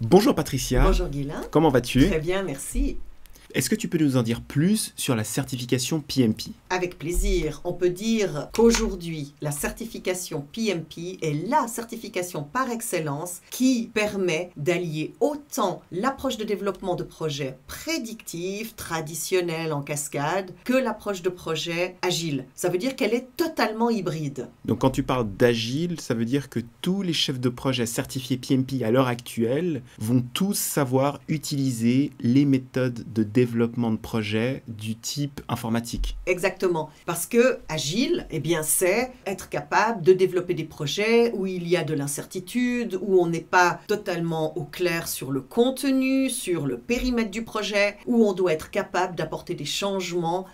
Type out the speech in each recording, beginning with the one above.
Bonjour Patricia. Bonjour Guilain. Comment vas-tu? Très bien, merci. Est-ce que tu peux nous en dire plus sur la certification PMP? Avec plaisir. On peut dire qu'aujourd'hui, la certification PMP est la certification par excellence qui permet d'allier autant l'approche de développement de projet prédictif, traditionnel en cascade, que l'approche de projet agile. Ça veut dire qu'elle est totalement hybride. Donc quand tu parles d'agile, ça veut dire que tous les chefs de projet certifiés PMP à l'heure actuelle vont tous savoir utiliser les méthodes de développement de projet du type informatique. Exactement. Parce que agile, eh bien, c'est être capable de développer des projets où il y a de l'incertitude, où on n'est pas totalement au clair sur le contenu, sur le périmètre du projet, où on doit être capable d'apporter des changements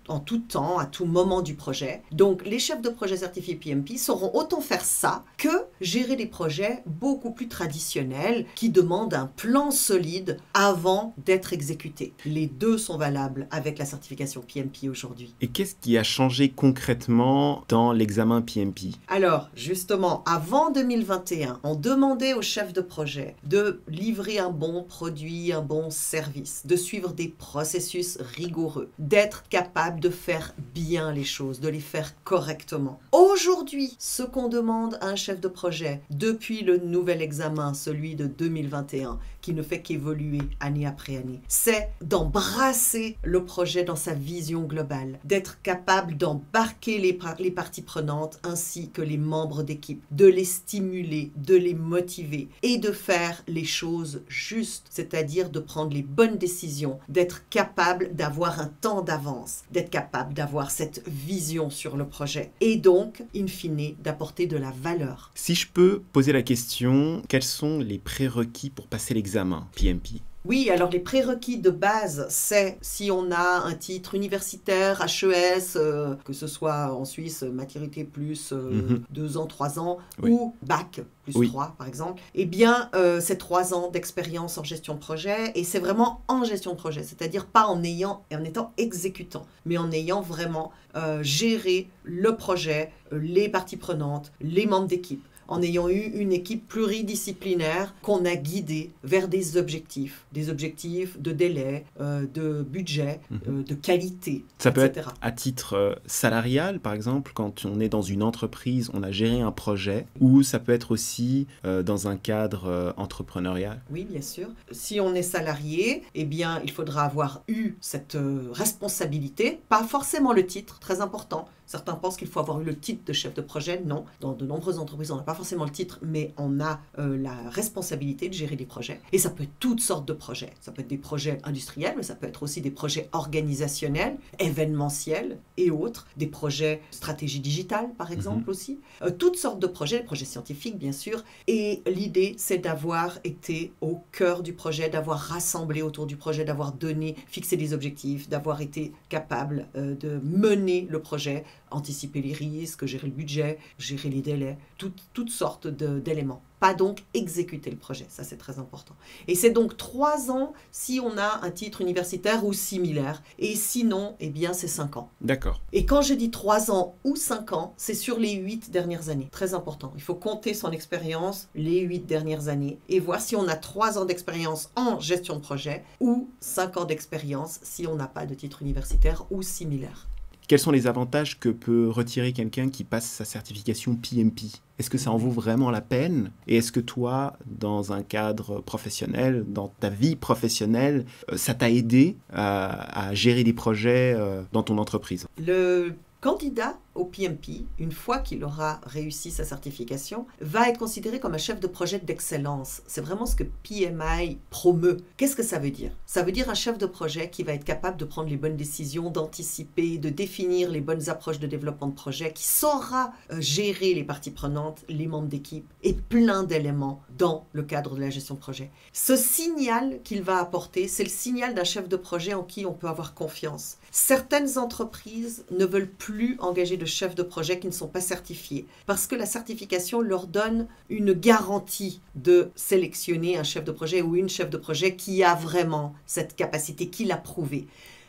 en tout temps, à tout moment du projet. Donc, les chefs de projet certifiés PMP sauront autant faire ça que gérer des projets beaucoup plus traditionnels qui demandent un plan solide avant d'être exécutés. Les deux sont valables avec la certification PMP aujourd'hui. Et qu'est-ce qui a changé concrètement dans l'examen PMP? Alors, justement, avant 2021, on demandait aux chefs de projet de livrer un bon produit, un bon service, de suivre des processus rigoureux, d'être capable de faire bien les choses, de les faire correctement. Aujourd'hui, ce qu'on demande à un chef de projet depuis le nouvel examen, celui de 2021, qui ne fait qu'évoluer année après année, c'est d'embrasser le projet dans sa vision globale, d'être capable d'embarquer les parties prenantes ainsi que les membres d'équipe, de les stimuler, de les motiver et de faire les choses justes, c'est-à-dire de prendre les bonnes décisions, d'être capable d'avoir un temps d'avance, d'être capable d'avoir cette vision sur le projet et donc, in fine, d'apporter de la valeur. Si je peux poser la question, quels sont les prérequis pour passer l'examen PMP? Oui, alors les prérequis de base, c'est si on a un titre universitaire, HES, que ce soit en Suisse, maturité plus 2 ans, 3 ans, Oui. ou bac plus 3 par exemple, eh bien c'est 3 ans d'expérience en gestion de projet et c'est vraiment en gestion de projet, c'est-à-dire pas en étant exécutant, mais en ayant vraiment géré le projet, les parties prenantes, les membres d'équipe, en ayant eu une équipe pluridisciplinaire qu'on a guidée vers des objectifs de délai, de budget, de qualité, Ça peut etc. être à titre salarial, par exemple, quand on est dans une entreprise, on a géré un projet, ou ça peut être aussi dans un cadre entrepreneurial. Oui, bien sûr. Si on est salarié, eh bien, il faudra avoir eu cette responsabilité, pas forcément le titre, très important. Certains pensent qu'il faut avoir eu le titre de chef de projet. Non, dans de nombreuses entreprises, on n'a pas forcément le titre, mais on a la responsabilité de gérer des projets. Et ça peut être toutes sortes de projets. Ça peut être des projets industriels, mais ça peut être aussi des projets organisationnels, événementiels et autres. Des projets stratégie digitale, par exemple, aussi. Toutes sortes de projets, des projets scientifiques, bien sûr. Et l'idée, c'est d'avoir été au cœur du projet, d'avoir rassemblé autour du projet, d'avoir fixé des objectifs, d'avoir été capable de mener le projet, anticiper les risques, gérer le budget, gérer les délais, toutes sortes d'éléments. Pas donc exécuter le projet, ça c'est très important. Et c'est donc 3 ans si on a un titre universitaire ou similaire, et sinon, eh bien c'est 5 ans. D'accord. Et quand je dis 3 ans ou 5 ans, c'est sur les 8 dernières années. Très important. Il faut compter son expérience les 8 dernières années et voir si on a 3 ans d'expérience en gestion de projet ou 5 ans d'expérience si on n'a pas de titre universitaire ou similaire. Quels sont les avantages que peut retirer quelqu'un qui passe sa certification PMP? Est-ce que ça en vaut vraiment la peine? Et est-ce que toi, dans un cadre professionnel, dans ta vie professionnelle, ça t'a aidé à gérer des projets dans ton entreprise? Le candidat au PMP, une fois qu'il aura réussi sa certification, va être considéré comme un chef de projet d'excellence. C'est vraiment ce que PMI promeut. Qu'est-ce que ça veut dire? Ça veut dire un chef de projet qui va être capable de prendre les bonnes décisions, d'anticiper, de définir les bonnes approches de développement de projet, qui saura gérer les parties prenantes, les membres d'équipe et plein d'éléments dans le cadre de la gestion de projet. Ce signal qu'il va apporter, c'est le signal d'un chef de projet en qui on peut avoir confiance. Certaines entreprises ne veulent plus engager de chefs de projet qui ne sont pas certifiés parce que la certification leur donne une garantie de sélectionner un chef de projet ou une chef de projet qui a vraiment cette capacité, qui l'a prouvé.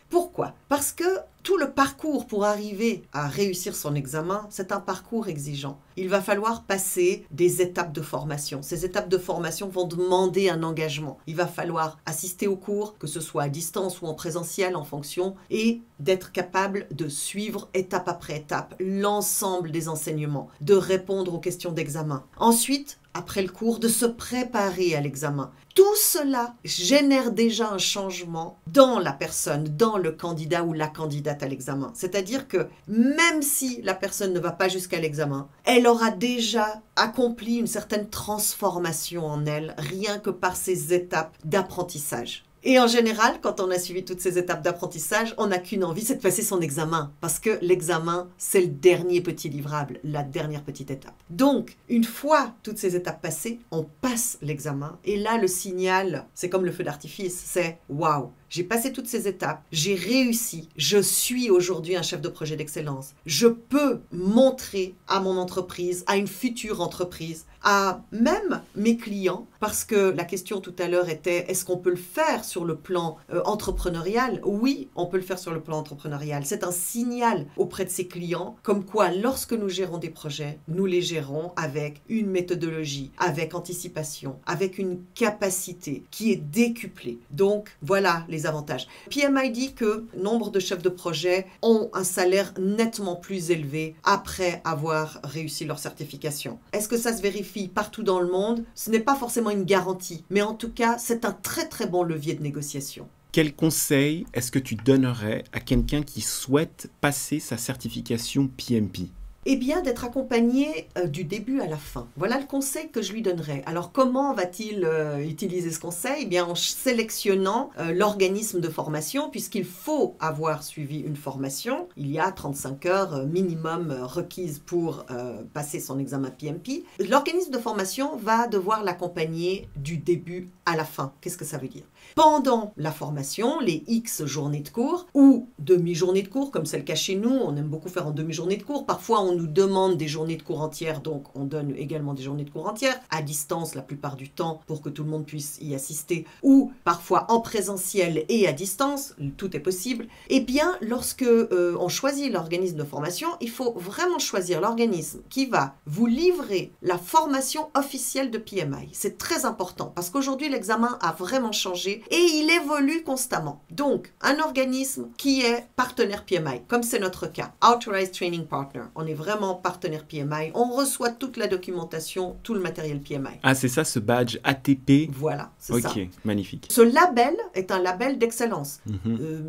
Pourquoi? Parce que tout le parcours pour arriver à réussir son examen, c'est un parcours exigeant. Il va falloir passer des étapes de formation. Ces étapes de formation vont demander un engagement. Il va falloir assister aux cours, que ce soit à distance ou en présentiel en fonction, et d'être capable de suivre étape après étape l'ensemble des enseignements, de répondre aux questions d'examen. Ensuite, après le cours, de se préparer à l'examen. Tout cela génère déjà un changement dans la personne, dans le candidat ou la candidate à l'examen. C'est-à-dire que même si la personne ne va pas jusqu'à l'examen, elle aura déjà accompli une certaine transformation en elle, rien que par ces étapes d'apprentissage. Et en général, quand on a suivi toutes ces étapes d'apprentissage, on n'a qu'une envie, c'est de passer son examen. Parce que l'examen, c'est le dernier petit livrable, la dernière petite étape. Donc, une fois toutes ces étapes passées, on passe l'examen. Et là, le signal, c'est comme le feu d'artifice, c'est « Waouh !» J'ai passé toutes ces étapes, j'ai réussi, je suis aujourd'hui un chef de projet d'excellence. Je peux montrer à mon entreprise, à une future entreprise, à même mes clients, parce que la question tout à l'heure était, est-ce qu'on peut le faire sur le plan entrepreneurial? Oui, on peut le faire sur le plan entrepreneurial. C'est un signal auprès de ses clients, comme quoi lorsque nous gérons des projets, nous les gérons avec une méthodologie, avec anticipation, avec une capacité qui est décuplée. Donc voilà les avantages. PMI dit que nombre de chefs de projet ont un salaire nettement plus élevé après avoir réussi leur certification. Est-ce que ça se vérifie partout dans le monde? Ce n'est pas forcément une garantie, mais en tout cas, c'est un très très bon levier de négociation. Quel conseil est-ce que tu donnerais à quelqu'un qui souhaite passer sa certification PMP? Eh bien, d'être accompagné du début à la fin. Voilà le conseil que je lui donnerais. Alors, comment va-t-il utiliser ce conseil? Eh bien, en sélectionnant l'organisme de formation, puisqu'il faut avoir suivi une formation. Il y a 35 heures minimum requises pour passer son examen PMP. L'organisme de formation va devoir l'accompagner du début à la fin. Qu'est-ce que ça veut dire? Pendant la formation, les X journées de cours ou demi-journées de cours, comme c'est le cas chez nous, on aime beaucoup faire en demi-journée de cours. Parfois, on nous demande des journées de cours entières, donc on donne également des journées de cours entières, à distance la plupart du temps pour que tout le monde puisse y assister, ou parfois en présentiel et à distance, tout est possible. Eh bien, lorsque on choisit l'organisme de formation, il faut vraiment choisir l'organisme qui va vous livrer la formation officielle de PMI. C'est très important parce qu'aujourd'hui, l'examen a vraiment changé et il évolue constamment. Donc, un organisme qui est partenaire PMI, comme c'est notre cas, Authorized Training Partner, on est vraiment partenaire PMI, on reçoit toute la documentation, tout le matériel PMI. Ah, c'est ça, ce badge ATP? Voilà, c'est ça. Ok, magnifique. Ce label est un label d'excellence.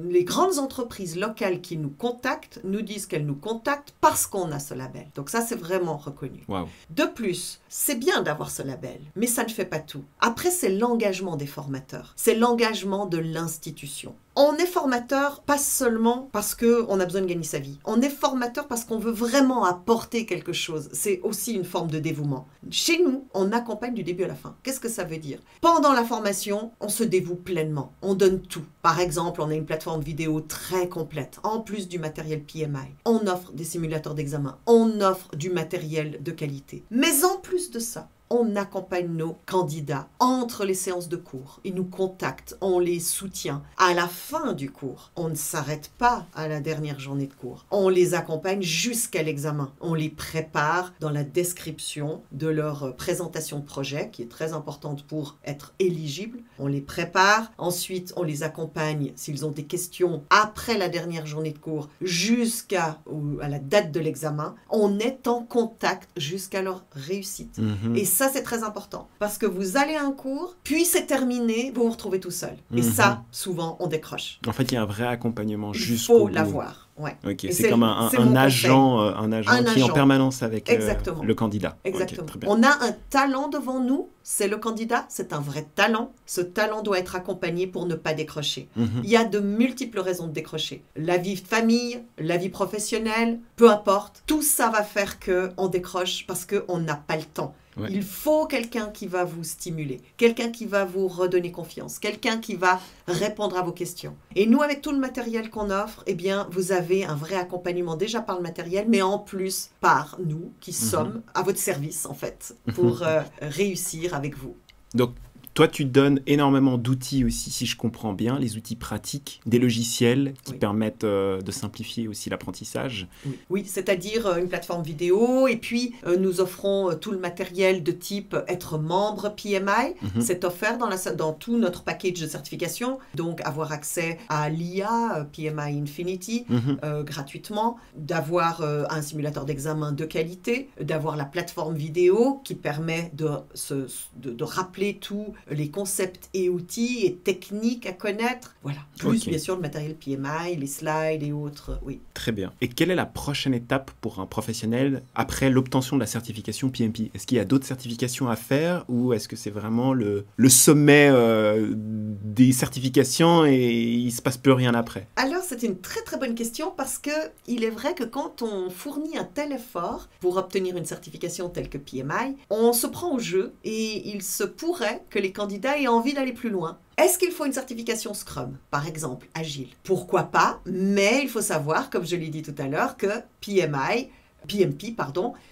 Les grandes entreprises locales qui nous contactent nous disent qu'elles nous contactent parce qu'on a ce label. Donc ça, c'est vraiment reconnu. Wow. De plus, c'est bien d'avoir ce label, mais ça ne fait pas tout. Après, c'est l'engagement des formateurs. C'est l'engagement de l'institution. On est formateur pas seulement parce qu'on a besoin de gagner sa vie. On est formateur parce qu'on veut vraiment apporter quelque chose. C'est aussi une forme de dévouement. Chez nous, on accompagne du début à la fin. Qu'est-ce que ça veut dire? Pendant la formation, on se dévoue pleinement. On donne tout. Par exemple, on a une plateforme vidéo très complète, en plus du matériel PMI. On offre des simulateurs d'examen. On offre du matériel de qualité. Mais en plus de ça, on accompagne nos candidats entre les séances de cours. Ils nous contactent, on les soutient. À la fin du cours, on ne s'arrête pas à la dernière journée de cours. On les accompagne jusqu'à l'examen. On les prépare dans la description de leur présentation de projet, qui est très importante pour être éligible. On les prépare. Ensuite, on les accompagne s'ils ont des questions après la dernière journée de cours jusqu'à la date de l'examen. On est en contact jusqu'à leur réussite. Et ça, c'est très important. Parce que vous allez à un cours, puis c'est terminé, vous vous retrouvez tout seul. Et ça, souvent, on décroche. En fait, il y a un vrai accompagnement jusqu'au bout. Il faut l'avoir. Ouais. Ok, c'est comme un agent qui est en permanence avec le candidat. Exactement. Okay, très bien. On a un talent devant nous, c'est le candidat, c'est un vrai talent. Ce talent doit être accompagné pour ne pas décrocher. Il y a de multiples raisons de décrocher. La vie de famille, la vie professionnelle, peu importe. Tout ça va faire qu'on décroche parce qu'on n'a pas le temps. Ouais. Il faut quelqu'un qui va vous stimuler, quelqu'un qui va vous redonner confiance, quelqu'un qui va répondre à vos questions. Et nous, avec tout le matériel qu'on offre, eh bien, vous avez un vrai accompagnement déjà par le matériel, mais en plus par nous qui sommes à votre service, en fait, pour réussir avec vous. Donc, Toi, tu donnes énormément d'outils aussi, si je comprends bien, les outils pratiques, des logiciels qui permettent de simplifier aussi l'apprentissage. Oui, c'est-à-dire une plateforme vidéo, et puis nous offrons tout le matériel de type être membre PMI. C'est offert dans tout notre package de certification, donc avoir accès à l'IA, PMI Infinity, gratuitement, d'avoir un simulateur d'examen de qualité, d'avoir la plateforme vidéo qui permet de rappeler tous les concepts et outils et techniques à connaître. Voilà. Plus bien sûr le matériel PMI, les slides et autres. Oui. Très bien. Et quelle est la prochaine étape pour un professionnel après l'obtention de la certification PMP? Est-ce qu'il y a d'autres certifications à faire ou est-ce que c'est vraiment le sommet des certifications et il ne se passe plus rien après? Alors, c'est une très très bonne question parce qu'il est vrai que quand on fournit un tel effort pour obtenir une certification telle que PMI, on se prend au jeu et il se pourrait que les candidats aient envie d'aller plus loin. Est-ce qu'il faut une certification Scrum, par exemple, Agile? Pourquoi pas, mais il faut savoir, comme je l'ai dit tout à l'heure, que PMP,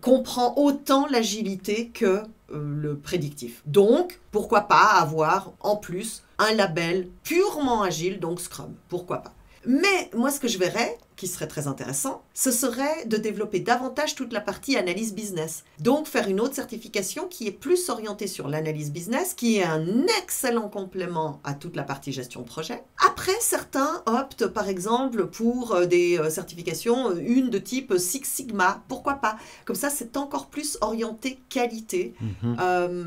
comprend autant l'agilité que le prédictif. Donc, pourquoi pas avoir en plus un label purement agile, donc Scrum? Pourquoi pas? Mais moi, ce que je verrais, qui serait très intéressant, ce serait de développer davantage toute la partie analyse business. Donc, faire une autre certification qui est plus orientée sur l'analyse business, qui est un excellent complément à toute la partie gestion de projet. Après, certains optent, par exemple, pour des certifications, une de type Six Sigma. Pourquoi pas? Comme ça, c'est encore plus orienté qualité,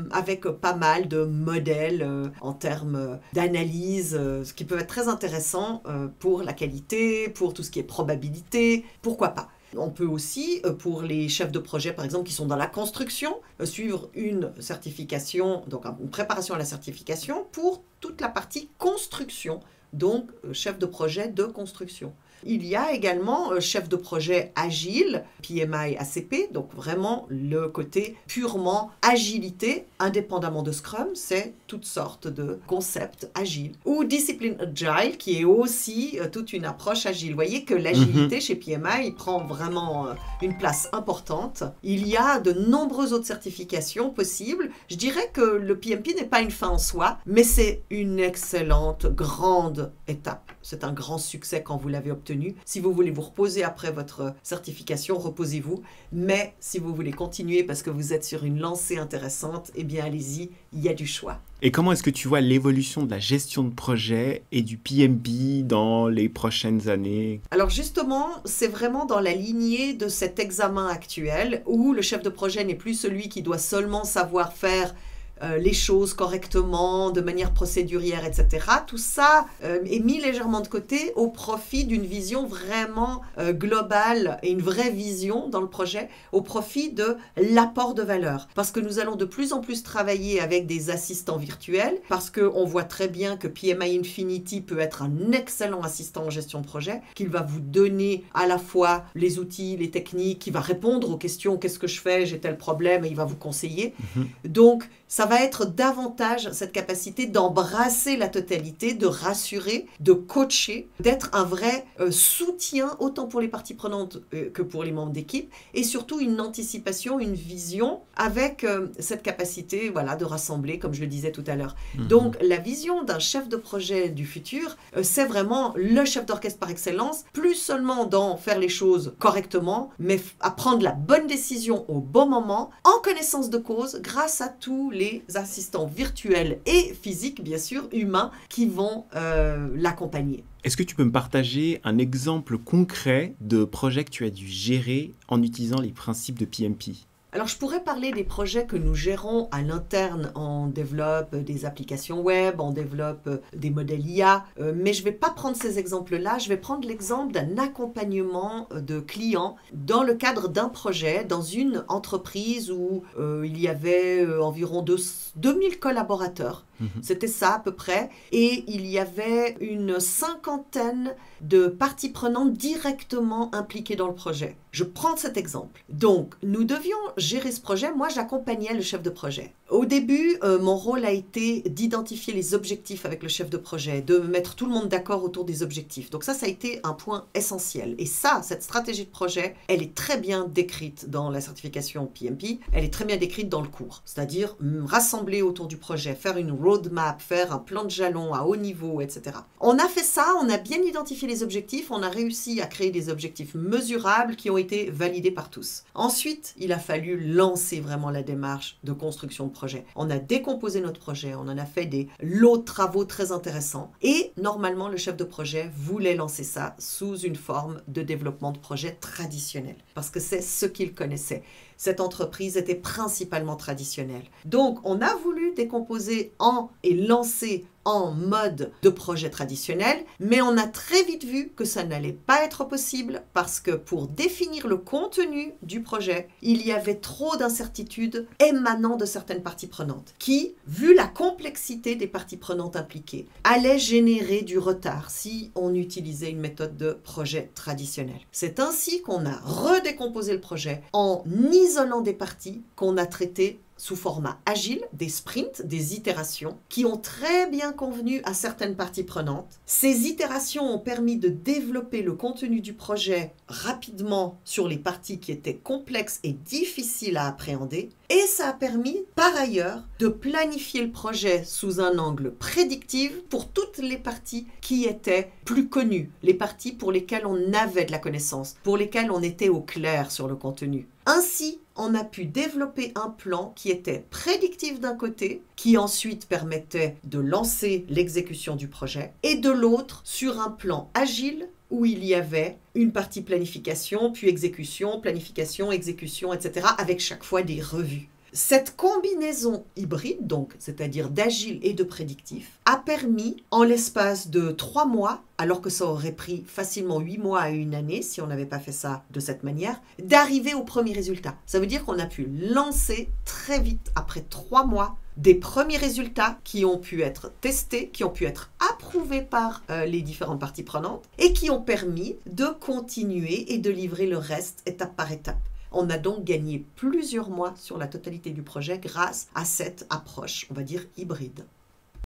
avec pas mal de modèles en termes d'analyse, ce qui peut être très intéressant pour la qualité, pour tout ce qui est probabilité, pourquoi pas. On peut aussi, pour les chefs de projet, par exemple, qui sont dans la construction, suivre une certification, donc une préparation à la certification pour toute la partie construction, donc chef de projet de construction. Il y a également chef de projet agile, PMI ACP, donc vraiment le côté purement agilité, indépendamment de Scrum, c'est toutes sortes de concepts agiles. Ou Discipline Agile, qui est aussi toute une approche agile. Vous voyez que l'agilité chez PMI, il prend vraiment une place importante. Il y a de nombreuses autres certifications possibles. Je dirais que le PMP n'est pas une fin en soi, mais c'est une excellente, grande étape. C'est un grand succès quand vous l'avez obtenu. Si vous voulez vous reposer après votre certification, reposez-vous. Mais si vous voulez continuer parce que vous êtes sur une lancée intéressante, eh bien allez-y, il y a du choix. Et comment est-ce que tu vois l'évolution de la gestion de projet et du PMP dans les prochaines années? Alors justement, c'est vraiment dans la lignée de cet examen actuel où le chef de projet n'est plus celui qui doit seulement savoir faire les choses correctement, de manière procédurière, etc. Tout ça est mis légèrement de côté au profit d'une vision vraiment globale et une vraie vision dans le projet, au profit de l'apport de valeur. Parce que nous allons de plus en plus travailler avec des assistants virtuels, parce qu'on voit très bien que PMI Infinity peut être un excellent assistant en gestion de projet, qu'il va vous donner à la fois les outils, les techniques, qui va répondre aux questions, qu'est-ce que je fais, j'ai tel problème, et il va vous conseiller. Donc, ça va être davantage cette capacité d'embrasser la totalité, de rassurer, de coacher, d'être un vrai soutien autant pour les parties prenantes que pour les membres d'équipe et surtout une anticipation, une vision avec cette capacité de rassembler, comme je le disais tout à l'heure. Donc la vision d'un chef de projet du futur, c'est vraiment le chef d'orchestre par excellence, plus seulement dans faire les choses correctement, mais à prendre la bonne décision au bon moment, en connaissance de cause, grâce à tous les assistants virtuels et physiques, bien sûr, humains, qui vont l'accompagner. Est-ce que tu peux me partager un exemple concret de projet que tu as dû gérer en utilisant les principes de PMP ? Alors, je pourrais parler des projets que nous gérons à l'interne. On développe des applications web, on développe des modèles IA, mais je ne vais pas prendre ces exemples-là. Je vais prendre l'exemple d'un accompagnement de clients dans le cadre d'un projet, dans une entreprise où il y avait environ 2000 collaborateurs. C'était ça à peu près. Et il y avait une 50aine de parties prenantes directement impliquées dans le projet. Je prends cet exemple. Donc, nous devions gérer ce projet. Moi, j'accompagnais le chef de projet. Au début, mon rôle a été d'identifier les objectifs avec le chef de projet, de mettre tout le monde d'accord autour des objectifs. Donc ça a été un point essentiel. Et ça, cette stratégie de projet, elle est très bien décrite dans la certification PMP, elle est très bien décrite dans le cours. C'est-à-dire rassembler autour du projet, faire une roadmap, faire un plan de jalon à haut niveau, etc. On a fait ça, on a bien identifié les objectifs, on a réussi à créer des objectifs mesurables qui ont été validés par tous. Ensuite, il a fallu lancer vraiment la démarche de construction de projet. On a décomposé notre projet, on en a fait des lots de travaux très intéressants et normalement le chef de projet voulait lancer ça sous une forme de développement de projet traditionnel parce que c'est ce qu'il connaissait. Cette entreprise était principalement traditionnelle. Donc, on a voulu décomposer et lancer en mode de projet traditionnel, mais on a très vite vu que ça n'allait pas être possible parce que pour définir le contenu du projet, il y avait trop d'incertitudes émanant de certaines parties prenantes qui, vu la complexité des parties prenantes impliquées, allaient générer du retard si on utilisait une méthode de projet traditionnel. C'est ainsi qu'on a redécomposé le projet en isolant des parties qu'on a traitées sous format agile, des sprints, des itérations, qui ont très bien convenu à certaines parties prenantes. Ces itérations ont permis de développer le contenu du projet rapidement sur les parties qui étaient complexes et difficiles à appréhender. Et ça a permis, par ailleurs, de planifier le projet sous un angle prédictif pour toutes les parties qui étaient plus connues, les parties pour lesquelles on avait de la connaissance, pour lesquelles on était au clair sur le contenu. Ainsi, on a pu développer un plan qui était prédictif d'un côté, qui ensuite permettait de lancer l'exécution du projet, et de l'autre, sur un plan agile, où il y avait une partie planification, puis exécution, planification, exécution, etc., avec chaque fois des revues. Cette combinaison hybride, donc, c'est-à-dire d'agile et de prédictif, a permis, en l'espace de 3 mois, alors que ça aurait pris facilement 8 mois à 1 année, si on n'avait pas fait ça de cette manière, d'arriver au premier résultat. Ça veut dire qu'on a pu lancer très vite, après 3 mois, des premiers résultats qui ont pu être testés, qui ont pu être approuvés par les différentes parties prenantes et qui ont permis de continuer et de livrer le reste étape par étape. On a donc gagné plusieurs mois sur la totalité du projet grâce à cette approche, on va dire, hybride.